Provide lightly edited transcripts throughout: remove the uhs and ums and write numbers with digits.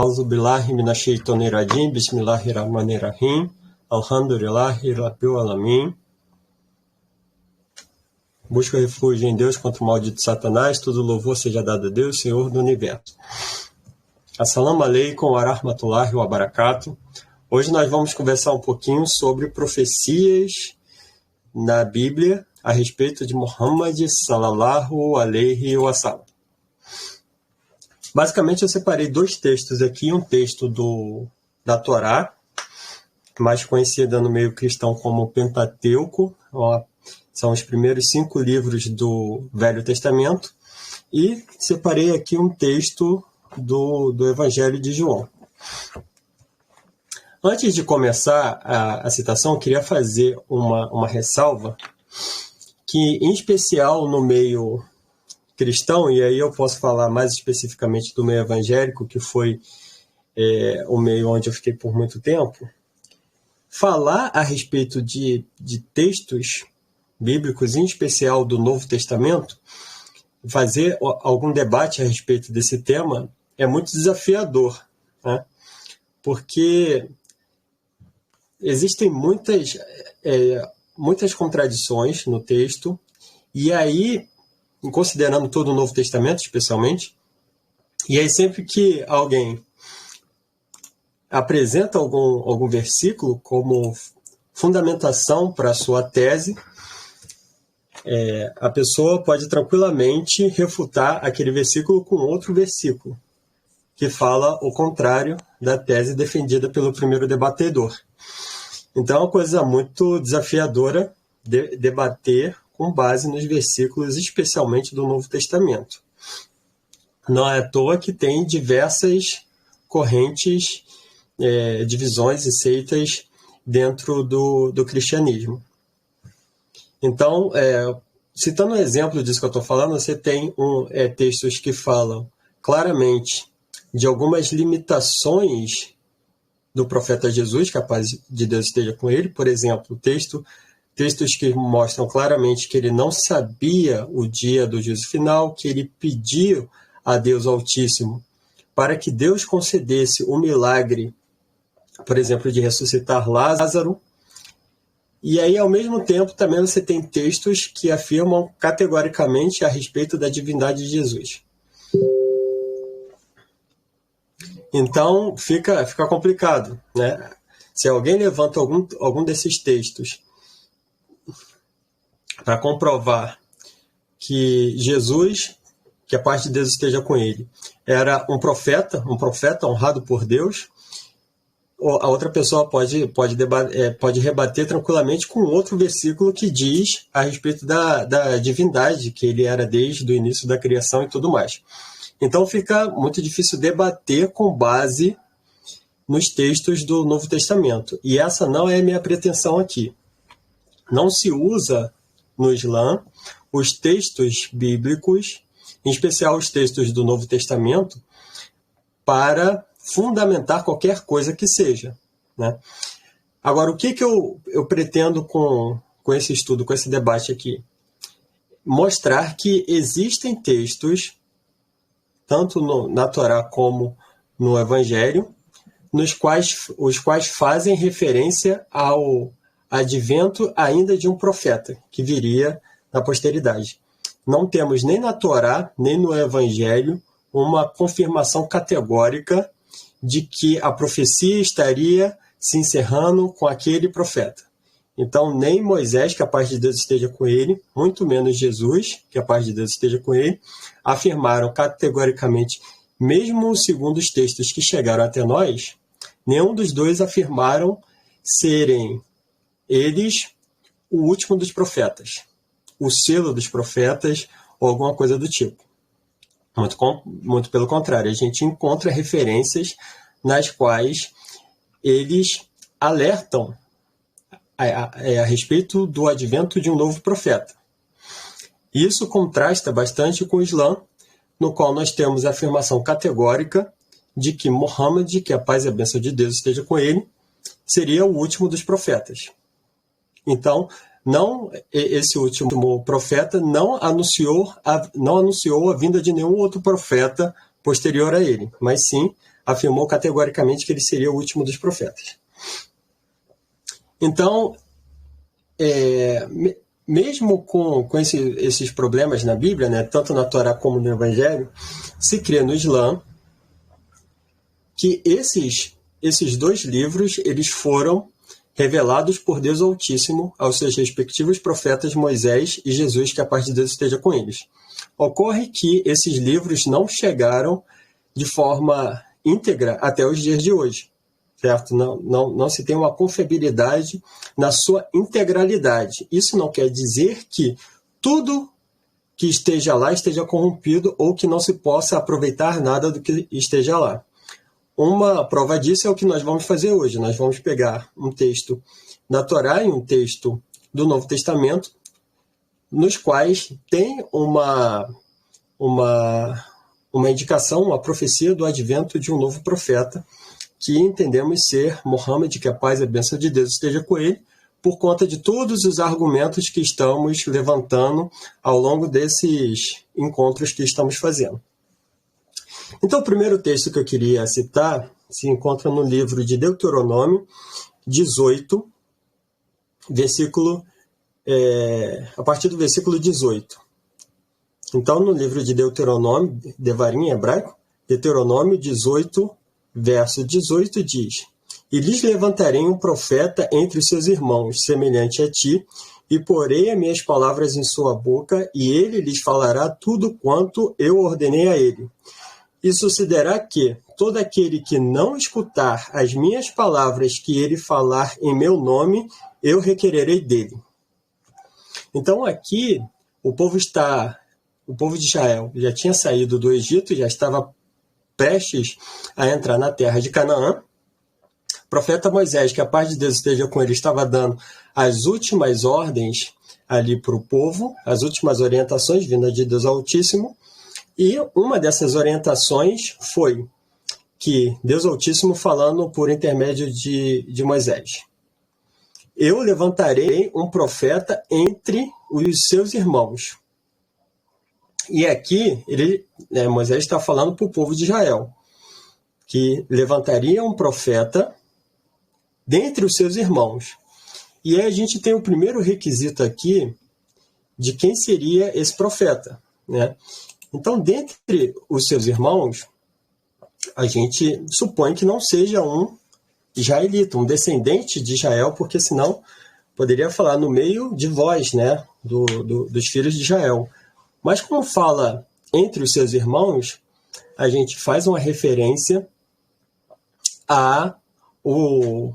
Auzu billahi minash-shaytonir rajim, bismillahir-rahmanir-rahim, alhamdulillahi rabbil alamin. Busca refúgio em Deus contra o maldito Satanás, todo louvor seja dado a Deus, Senhor do Universo. Assalamu alaikum wa rahmatullahi wa barakatuh. Hoje nós vamos conversar um pouquinho sobre profecias na Bíblia a respeito de Muhammad sallallahu alaihi wasallam. Basicamente eu separei dois textos aqui, um texto da Torá, mais conhecida no meio cristão como Pentateuco, são os primeiros 5 livros do Velho Testamento, e separei aqui um texto do Evangelho de João. Antes de começar a citação, eu queria fazer uma ressalva, que em especial no meio cristão, e aí eu posso falar mais especificamente do meio evangélico, que foi o meio onde eu fiquei por muito tempo, falar a respeito de textos bíblicos, em especial do Novo Testamento, fazer algum debate a respeito desse tema é muito desafiador, né? Porque existem muitas contradições no texto, e aí, considerando todo o Novo Testamento especialmente, e aí sempre que alguém apresenta algum versículo como fundamentação para a sua tese, a pessoa pode tranquilamente refutar aquele versículo com outro versículo, que fala o contrário da tese defendida pelo primeiro debatedor. Então é uma coisa muito desafiadora debater com base nos versículos, especialmente do Novo Testamento. Não é à toa que tem diversas correntes, divisões e seitas dentro do cristianismo. Então, citando um exemplo disso que eu estou falando, você tem textos que falam claramente de algumas limitações do profeta Jesus, que a paz de Deus esteja com ele. Por exemplo, textos que mostram claramente que ele não sabia o dia do juízo final, que ele pediu a Deus Altíssimo para que Deus concedesse o milagre, por exemplo, de ressuscitar Lázaro. E aí, ao mesmo tempo, também você tem textos que afirmam categoricamente a respeito da divindade de Jesus. Então, fica complicado, né? Se alguém levanta algum desses textos para comprovar que Jesus, que a paz de Deus esteja com ele, era um profeta honrado por Deus, a outra pessoa pode rebater tranquilamente com outro versículo que diz a respeito da divindade, que ele era desde o início da criação e tudo mais. Então fica muito difícil debater com base nos textos do Novo Testamento. E essa não é a minha pretensão aqui. Não se usa no Islã os textos bíblicos, em especial os textos do Novo Testamento, para fundamentar qualquer coisa que seja, né? Agora, o que eu pretendo com esse estudo, com esse debate aqui? Mostrar que existem textos, tanto na Torá como no Evangelho, os quais fazem referência ao advento ainda de um profeta, que viria na posteridade. Não temos nem na Torá, nem no Evangelho, uma confirmação categórica de que a profecia estaria se encerrando com aquele profeta. Então, nem Moisés, que a paz de Deus esteja com ele, muito menos Jesus, que a paz de Deus esteja com ele, afirmaram categoricamente, mesmo segundo os textos que chegaram até nós, nenhum dos dois afirmaram serem eles o último dos profetas, o selo dos profetas ou alguma coisa do tipo. Muito pelo contrário, a gente encontra referências nas quais eles alertam a respeito do advento de um novo profeta. Isso contrasta bastante com o Islã, no qual nós temos a afirmação categórica de que Muhammad, que a paz e a bênção de Deus esteja com ele, seria o último dos profetas. Então, esse último profeta não anunciou a vinda de nenhum outro profeta posterior a ele, mas sim afirmou categoricamente que ele seria o último dos profetas. Então, mesmo com esses problemas na Bíblia, né, tanto na Torá como no Evangelho, se crê no Islã que esses dois livros eles foram revelados por Deus Altíssimo aos seus respectivos profetas Moisés e Jesus, que a paz de Deus esteja com eles. Ocorre que esses livros não chegaram de forma íntegra até os dias de hoje, certo? Não se tem uma confiabilidade na sua integralidade. Isso não quer dizer que tudo que esteja lá esteja corrompido ou que não se possa aproveitar nada do que esteja lá. Uma prova disso é o que nós vamos fazer hoje. Nós vamos pegar um texto da Torá e um texto do Novo Testamento, nos quais tem uma indicação, uma profecia do advento de um novo profeta, que entendemos ser Muhammad, que a paz e a bênção de Deus esteja com ele, por conta de todos os argumentos que estamos levantando ao longo desses encontros que estamos fazendo. Então, o primeiro texto que eu queria citar se encontra no livro de Deuteronômio 18, a partir do versículo 18. Então, no livro de Deuteronômio, Devarim em hebraico, Deuteronômio 18, verso 18 diz: E lhes levantarei um profeta entre os seus irmãos, semelhante a ti, e porei as minhas palavras em sua boca, e ele lhes falará tudo quanto eu ordenei a ele. E sucederá que todo aquele que não escutar as minhas palavras que ele falar em meu nome, eu requererei dele. Então aqui o povo de Israel já tinha saído do Egito, já estava prestes a entrar na terra de Canaã. O profeta Moisés, que a paz de Deus esteja com ele, estava dando as últimas ordens ali para o povo, as últimas orientações vindas de Deus Altíssimo. E uma dessas orientações foi que Deus Altíssimo falando por intermédio de Moisés: Eu levantarei um profeta entre os seus irmãos. E aqui Moisés está falando para o povo de Israel, que levantaria um profeta dentre os seus irmãos. E aí a gente tem o primeiro requisito aqui de quem seria esse profeta, né? Então, dentre os seus irmãos, a gente supõe que não seja um israelita, um descendente de Israel, porque senão poderia falar no meio de vós, né, dos filhos de Israel. Mas como fala entre os seus irmãos, a gente faz uma referência o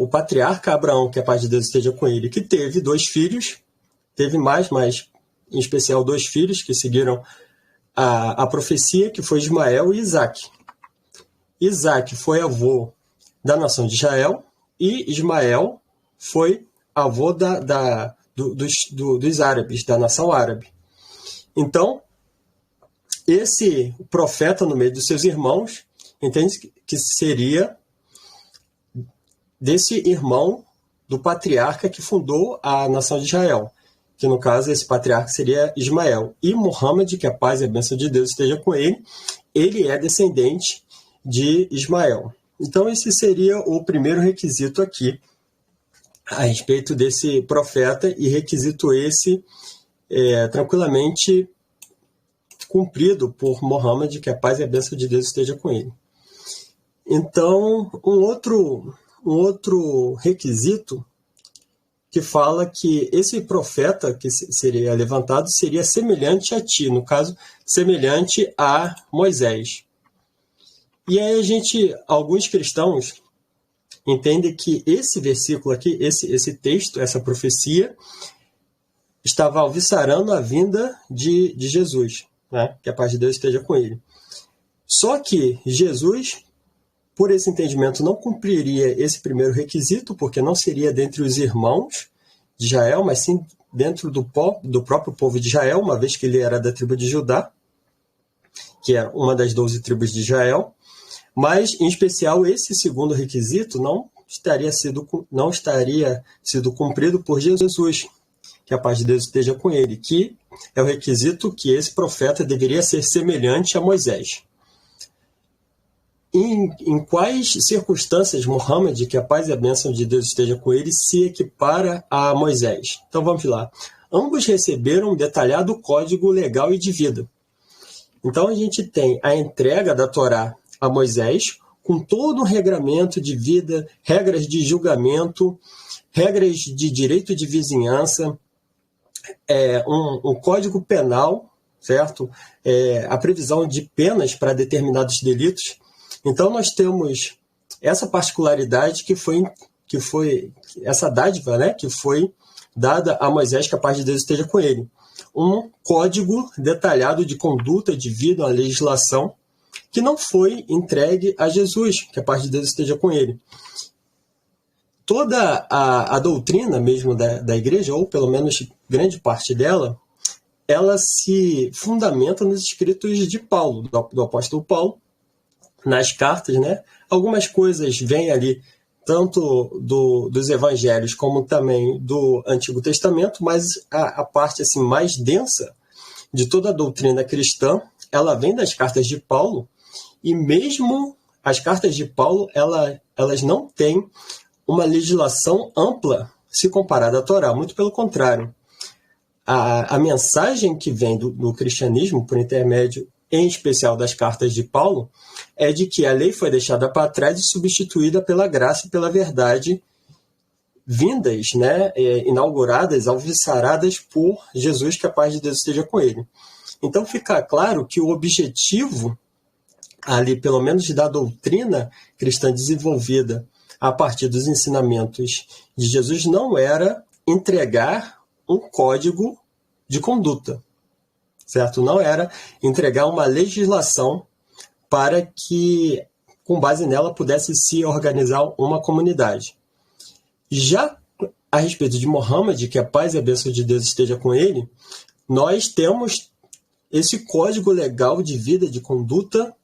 patriarca Abraão, que a paz de Deus esteja com ele, que teve 2 filhos, teve mais, mas em especial 2 filhos que seguiram a profecia, que foi Ismael e Isaque. Isaque foi avô da nação de Israel e Ismael foi avô dos árabes, da nação árabe. Então, esse profeta no meio dos seus irmãos, entende que seria desse irmão do patriarca que fundou a nação de Israel, que no caso esse patriarca seria Ismael. E Muhammad, que a paz e a bênção de Deus esteja com ele, ele é descendente de Ismael. Então esse seria o primeiro requisito aqui a respeito desse profeta, e requisito esse tranquilamente cumprido por Muhammad, que a paz e a bênção de Deus esteja com ele. Então, um outro requisito que fala que esse profeta que seria levantado seria semelhante a ti, no caso, semelhante a Moisés. E aí alguns cristãos entendem que esse versículo aqui, esse texto, essa profecia, estava alviçarando a vinda de Jesus, né? Que a paz de Deus esteja com ele. Só que Jesus, por esse entendimento, não cumpriria esse primeiro requisito, porque não seria dentre os irmãos de Israel, mas sim dentro do próprio povo de Israel, uma vez que ele era da tribo de Judá, que é uma das 12 tribos de Israel. Mas, em especial, esse segundo requisito não estaria sido cumprido por Jesus, que a paz de Deus esteja com ele, que é o requisito que esse profeta deveria ser semelhante a Moisés. em quais circunstâncias Muhammad, que a paz e a bênção de Deus esteja com ele, se equipara a Moisés. Então vamos lá. Ambos receberam um detalhado código legal e de vida. Então a gente tem a entrega da Torá a Moisés, com todo um regramento de vida, regras de julgamento, regras de direito de vizinhança, um código penal, certo? A previsão de penas para determinados delitos. Então nós temos essa particularidade que foi essa dádiva, né, que foi dada a Moisés, que a paz de Deus esteja com ele. Um código detalhado de conduta, de vida, uma legislação que não foi entregue a Jesus, que a paz de Deus esteja com ele. Toda a doutrina mesmo da igreja, ou pelo menos grande parte dela, ela se fundamenta nos escritos de Paulo, do apóstolo Paulo, nas cartas, né? Algumas coisas vêm ali, tanto dos evangelhos como também do Antigo Testamento, mas a parte assim, mais densa de toda a doutrina cristã, ela vem das cartas de Paulo, e mesmo as cartas de Paulo, elas não têm uma legislação ampla se comparada à Torá, muito pelo contrário. A mensagem que vem do cristianismo, por intermédio, em especial das cartas de Paulo, é de que a lei foi deixada para trás e substituída pela graça e pela verdade vindas, né, inauguradas, alviçaradas por Jesus, que a paz de Deus esteja com ele. Então fica claro que o objetivo ali, pelo menos da doutrina cristã desenvolvida a partir dos ensinamentos de Jesus, não era entregar um código de conduta, certo? Não era entregar uma legislação para que, com base nela, pudesse se organizar uma comunidade. Já a respeito de Muhammad, que a paz e a bênção de Deus esteja com ele, nós temos esse código legal de vida, de conduta,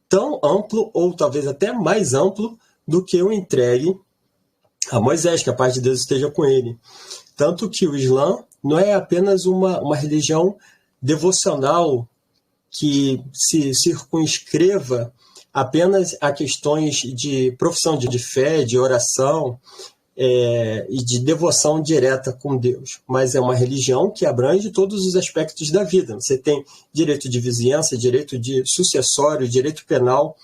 tão amplo, ou talvez até mais amplo, do que o entregue a Moisés, que a paz de Deus esteja com ele. Tanto que o Islã não é apenas uma religião devocional que se circunscreva apenas a questões de profissão de fé, de oração e de devoção direta com Deus, mas é uma religião que abrange todos os aspectos da vida. Você tem direito de vizinhança, direito de sucessório, direito penal.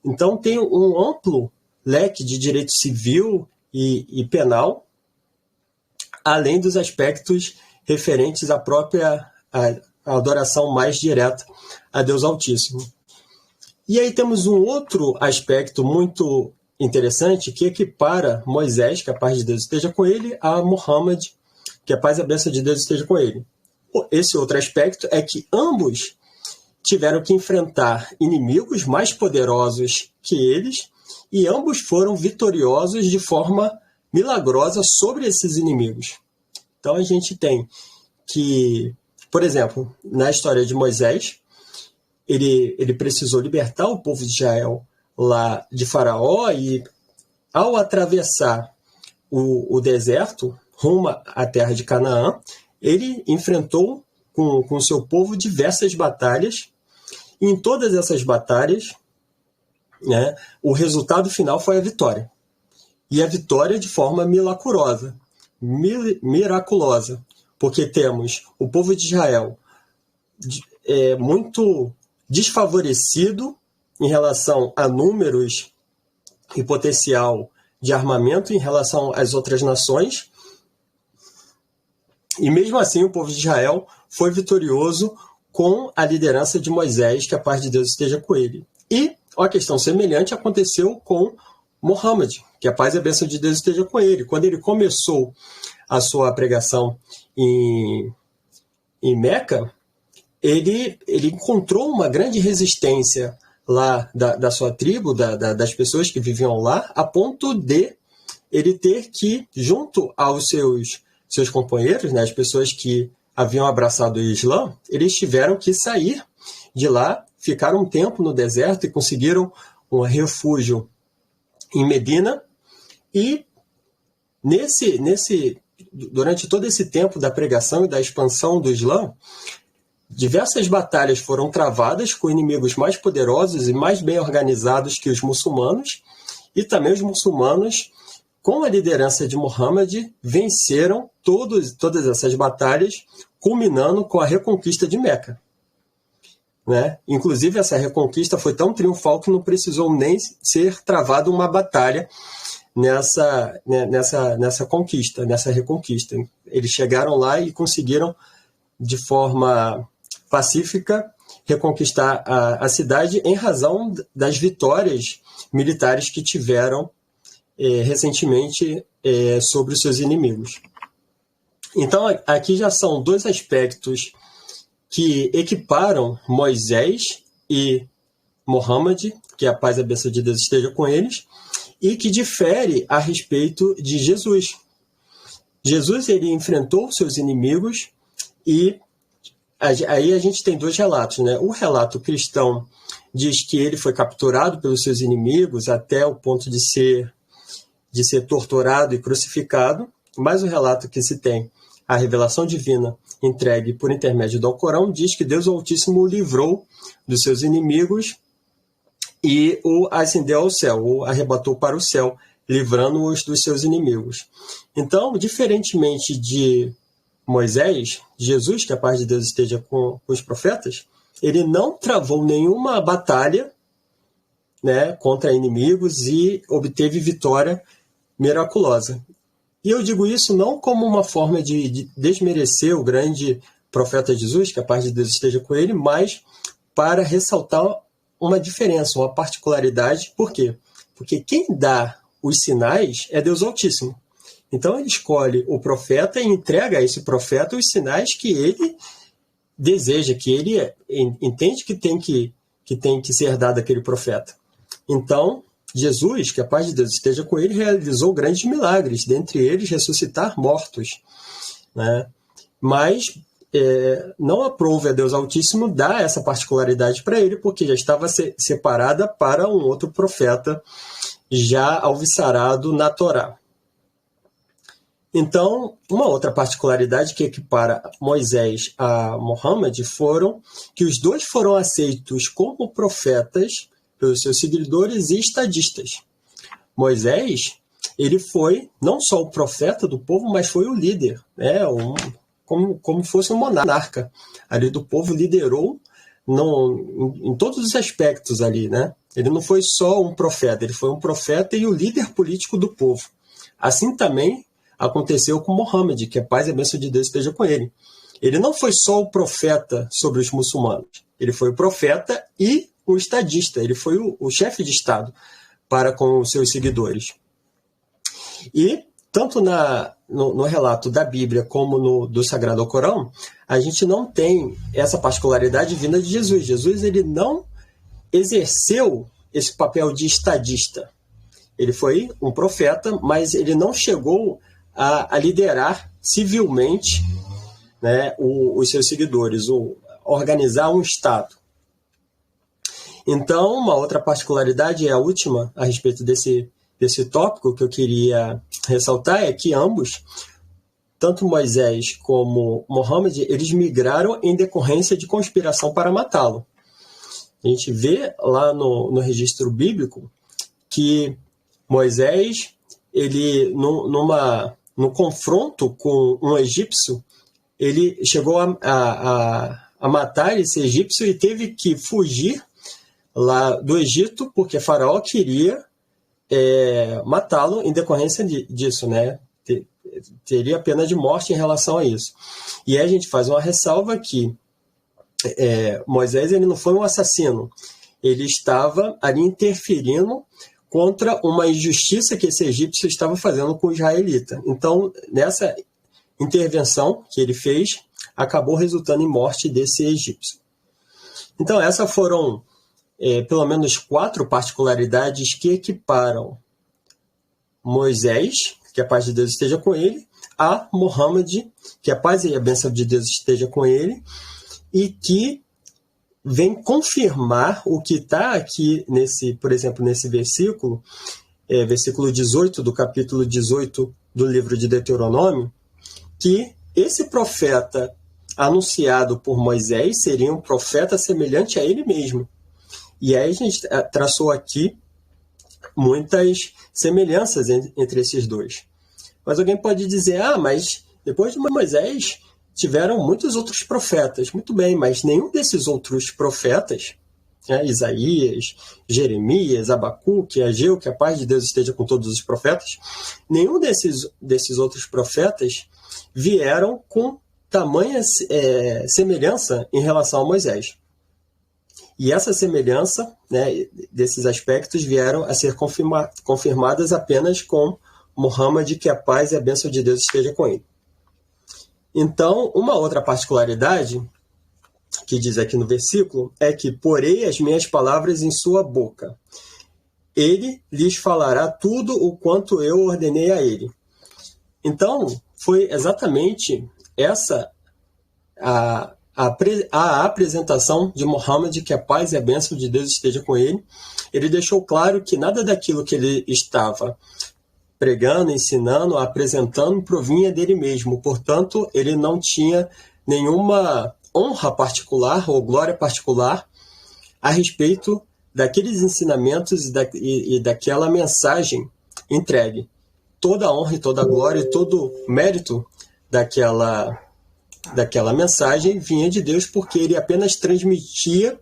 Então tem um amplo leque de direito civil e penal, além dos aspectos referentes à própria adoração mais direta a Deus Altíssimo. E aí temos um outro aspecto muito interessante que equipara Moisés, que a paz de Deus esteja com ele, a Muhammad, que a paz e a bênção de Deus esteja com ele. Esse outro aspecto é que ambos tiveram que enfrentar inimigos mais poderosos que eles, e ambos foram vitoriosos de forma milagrosa sobre esses inimigos. Então a gente tem que, por exemplo, na história de Moisés, ele precisou libertar o povo de Israel lá de Faraó, e ao atravessar o deserto rumo à terra de Canaã, ele enfrentou com o seu povo diversas batalhas, e em todas essas batalhas, né, o resultado final foi a vitória. E a vitória de forma miraculosa, porque temos o povo de Israel muito desfavorecido em relação a números e potencial de armamento em relação às outras nações, e mesmo assim o povo de Israel foi vitorioso com a liderança de Moisés, que a paz de Deus esteja com ele. E uma questão semelhante aconteceu com Muhammad, que a paz e a bênção de Deus esteja com ele. Quando ele começou a sua pregação em Meca, ele encontrou uma grande resistência lá da sua tribo, das pessoas que viviam lá, a ponto de ele ter que, junto aos seus companheiros, né, as pessoas que haviam abraçado o Islã, eles tiveram que sair de lá, ficaram um tempo no deserto e conseguiram um refúgio em Medina. E durante todo esse tempo da pregação e da expansão do Islã, diversas batalhas foram travadas com inimigos mais poderosos e mais bem organizados que os muçulmanos, e também os muçulmanos, com a liderança de Muhammad, venceram todas essas batalhas, culminando com a reconquista de Meca. Né? Inclusive, essa reconquista foi tão triunfal que não precisou nem ser travada uma batalha nessa conquista, nessa reconquista. Eles chegaram lá e conseguiram, de forma pacífica, reconquistar a cidade em razão das vitórias militares que tiveram recentemente sobre os seus inimigos. Então, aqui já são dois aspectos que equiparam Moisés e Muhammad, que a paz e a bênção de Deus esteja com eles, e que difere a respeito de Jesus. Jesus, ele enfrentou seus inimigos, e aí a gente tem dois relatos, né? O relato cristão diz que ele foi capturado pelos seus inimigos até o ponto de ser torturado e crucificado, mas o relato que se tem, a revelação divina entregue por intermédio do Alcorão, diz que Deus Altíssimo o livrou dos seus inimigos e o ascendeu ao céu, o arrebatou para o céu, livrando-os dos seus inimigos. Então, diferentemente de Moisés, Jesus, que a paz de Deus esteja com os profetas, ele não travou nenhuma batalha, né, contra inimigos e obteve vitória miraculosa. E eu digo isso não como uma forma de desmerecer o grande profeta Jesus, que a paz de Deus esteja com ele, mas para ressaltar uma diferença, uma particularidade. Por quê? Porque quem dá os sinais é Deus Altíssimo. Então ele escolhe o profeta e entrega a esse profeta os sinais que ele deseja, que ele entende que tem que ser dado àquele profeta. Então, Jesus, que a paz de Deus esteja com ele, realizou grandes milagres, dentre eles ressuscitar mortos. Né? Mas não aprove a Deus Altíssimo dar essa particularidade para ele, porque já estava separada para um outro profeta já alviçarado na Torá. Então, uma outra particularidade que equipara Moisés a Muhammad foram que os dois foram aceitos como profetas pelos seus seguidores e estadistas. Moisés, ele foi não só o profeta do povo, mas foi o líder, né? Como fosse um monarca ali do povo, liderou em todos os aspectos ali, né? Ele não foi só um profeta, ele foi um profeta e o líder político do povo. Assim também aconteceu com Muhammad, que a paz e a bênção de Deus esteja com ele. Ele não foi só o profeta sobre os muçulmanos, ele foi o profeta e o estadista, ele foi o chefe de Estado para com os seus seguidores. E tanto no relato da Bíblia como do Sagrado Alcorão, a gente não tem essa particularidade vinda de Jesus. Jesus, ele não exerceu esse papel de estadista. Ele foi um profeta, mas ele não chegou a liderar civilmente, né, os seus seguidores, organizar um Estado. Então, uma outra particularidade, a última, a respeito desse tópico que eu queria ressaltar, é que ambos, tanto Moisés como Muhammad, eles migraram em decorrência de conspiração para matá-lo. A gente vê lá no registro bíblico que Moisés, ele, no confronto com um egípcio, ele chegou a matar esse egípcio e teve que fugir lá do Egito, porque Faraó queria matá-lo em decorrência disso, né? Teria pena de morte em relação a isso. E aí a gente faz uma ressalva que Moisés, ele não foi um assassino, ele estava ali interferindo contra uma injustiça que esse egípcio estava fazendo com o israelita. Então, nessa intervenção que ele fez, acabou resultando em morte desse egípcio. Então, essas foram pelo menos 4 particularidades que equiparam Moisés, que a paz de Deus esteja com ele, a Muhammad, que a paz e a bênção de Deus esteja com ele, e que vem confirmar o que está aqui, por exemplo, nesse versículo, versículo 18 do capítulo 18 do livro de Deuteronômio, que esse profeta, anunciado por Moisés seria um profeta semelhante a ele mesmo. E aí a gente traçou aqui muitas semelhanças entre esses dois. Mas alguém pode dizer, mas depois de Moisés tiveram muitos outros profetas. Muito bem, mas nenhum desses outros profetas, Isaías, Jeremias, Abacuque, Ageu, que a paz de Deus esteja com todos os profetas, nenhum desses outros profetas vieram com tamanha semelhança em relação a Moisés. E essa semelhança, desses aspectos, vieram a ser confirmadas apenas com Muhammad, que a paz e a bênção de Deus esteja com ele. Então, uma outra particularidade que diz aqui no versículo é que porei as minhas palavras em sua boca. Ele lhes falará tudo o quanto eu ordenei a ele. Então, foi exatamente essa a apresentação de Muhammad, que a paz e a bênção de Deus esteja com ele. Ele deixou claro que nada daquilo que ele estava pregando, ensinando, apresentando, provinha dele mesmo. Portanto, ele não tinha nenhuma honra particular ou glória particular a respeito daqueles ensinamentos e daquela mensagem entregue. Toda a honra e toda a glória e todo o mérito daquela mensagem vinha de Deus, porque ele apenas transmitia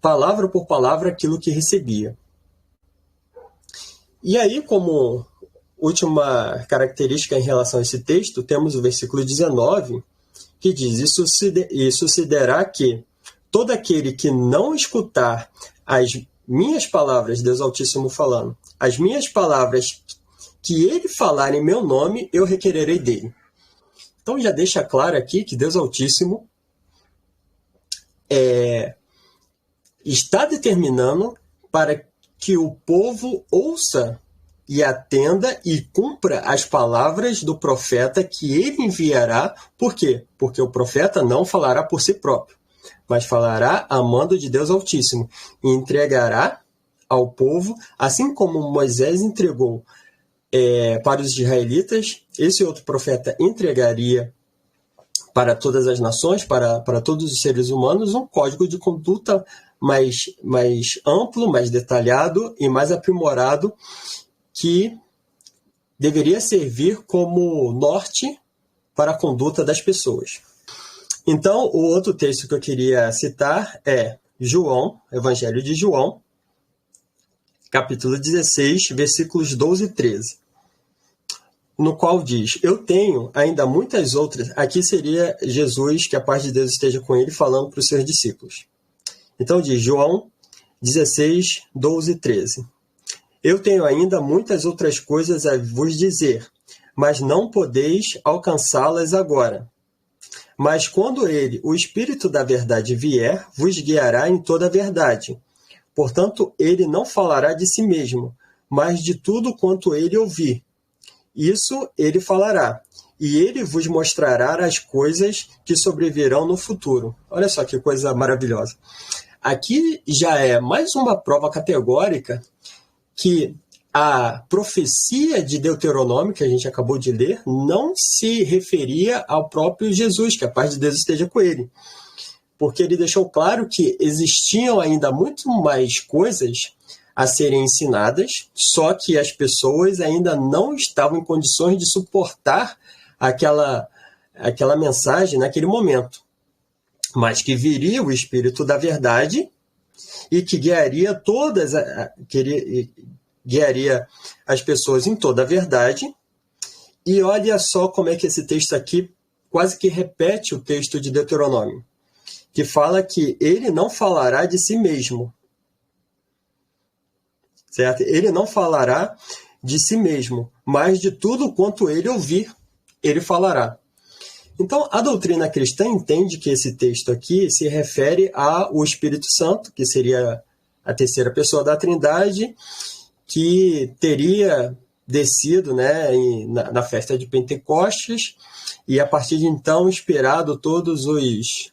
palavra por palavra aquilo que recebia. E aí, como última característica em relação a esse texto, temos o versículo 19, que diz, e sucederá que todo aquele que não escutar as minhas palavras, Deus Altíssimo falando, as minhas palavras que ele falar em meu nome, eu requererei dele. Então já deixa claro aqui que Deus Altíssimo está determinando para que o povo ouça e atenda e cumpra as palavras do profeta que ele enviará. Por quê? Porque o profeta não falará por si próprio, mas falará a mando de Deus Altíssimo e entregará ao povo, assim como Moisés entregou para os israelitas, esse outro profeta entregaria para todas as nações, para todos os seres humanos, um código de conduta mais amplo, mais detalhado e mais aprimorado, que deveria servir como norte para a conduta das pessoas. Então, o outro texto que eu queria citar é João, Evangelho de João, capítulo 16, versículos 12 e 13, no qual diz, eu tenho ainda muitas outras, aqui seria Jesus, que a paz de Deus esteja com ele, falando para os seus discípulos. Então diz, João 16, 12 e 13, eu tenho ainda muitas outras coisas a vos dizer, mas não podeis alcançá-las agora. Mas quando ele, o Espírito da verdade, vier, vos guiará em toda a verdade. Portanto, ele não falará de si mesmo, mas de tudo quanto ele ouvir. Isso ele falará, e ele vos mostrará as coisas que sobrevirão no futuro. Olha só que coisa maravilhosa. Aqui já é mais uma prova categórica que a profecia de Deuteronômio, que a gente acabou de ler, não se referia ao próprio Jesus, que a paz de Deus esteja com ele. Porque ele deixou claro que existiam ainda muito mais coisas a serem ensinadas, só que as pessoas ainda não estavam em condições de suportar aquela mensagem naquele momento. Mas que viria o Espírito da verdade e que guiaria guiaria as pessoas em toda a verdade. E olha só como é que esse texto aqui quase que repete o texto de Deuteronômio, que fala que ele não falará de si mesmo. Certo? Ele não falará de si mesmo, mas de tudo quanto ele ouvir, ele falará. Então, a doutrina cristã entende que esse texto aqui se refere ao Espírito Santo, que seria a terceira pessoa da Trindade, que teria descido, na festa de Pentecostes, e a partir de então inspirado todos os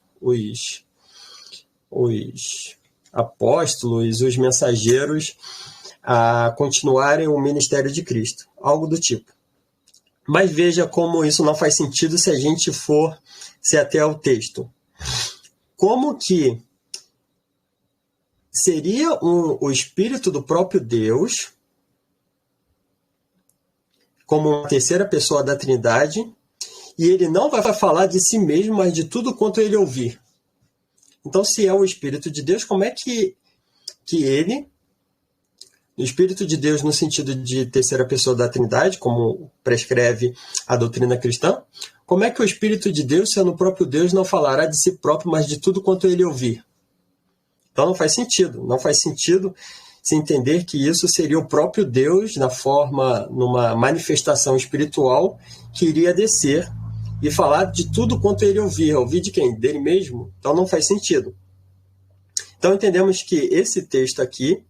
apóstolos, os mensageiros, a continuarem o ministério de Cristo, algo do tipo. Mas veja como isso não faz sentido se a gente for se até ao texto. Como que seria o Espírito do próprio Deus, como uma terceira pessoa da Trindade, e ele não vai falar de si mesmo, mas de tudo quanto ele ouvir. Então, se é o Espírito de Deus, como é que ele, o Espírito de Deus no sentido de terceira pessoa da Trindade, como prescreve a doutrina cristã, como é que o Espírito de Deus, sendo o próprio Deus, não falará de si próprio, mas de tudo quanto ele ouvir? Então não faz sentido se entender que isso seria o próprio Deus numa manifestação espiritual que iria descer e falar de tudo quanto ele ouvir de quem? Dele mesmo? Então não faz sentido. Então entendemos que esse texto aqui,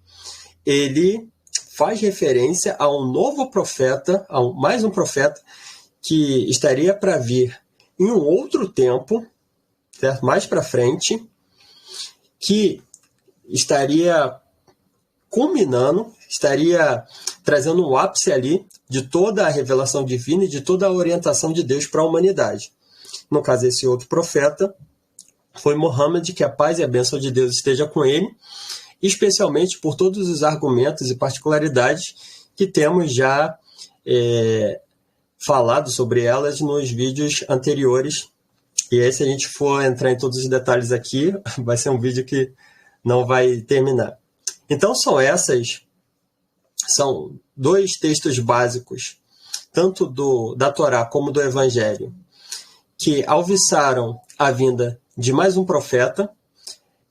ele faz referência a um novo profeta, mais um profeta, que estaria para vir em um outro tempo, certo? Mais para frente, que estaria culminando, estaria trazendo um ápice ali de toda a revelação divina e de toda a orientação de Deus para a humanidade. No caso, esse outro profeta foi Muhammad, que a paz e a bênção de Deus esteja com ele, especialmente por todos os argumentos e particularidades que temos já falado sobre elas nos vídeos anteriores. E aí, se a gente for entrar em todos os detalhes aqui, vai ser um vídeo que não vai terminar. Então, são dois textos básicos, tanto da Torá como do Evangelho, que alviçaram a vinda de mais um profeta.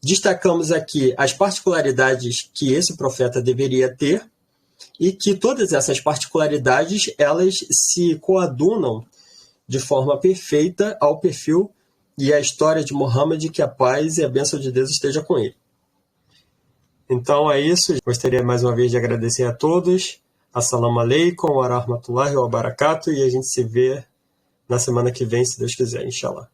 Destacamos aqui as particularidades que esse profeta deveria ter e que todas essas particularidades elas se coadunam de forma perfeita ao perfil e à história de Muhammad, que a paz e a bênção de Deus esteja com ele. Então é isso. Gostaria mais uma vez de agradecer a todos. Assalamu alaikum wa rahmatullahi wa barakatuh. E a gente se vê na semana que vem, se Deus quiser, inshallah.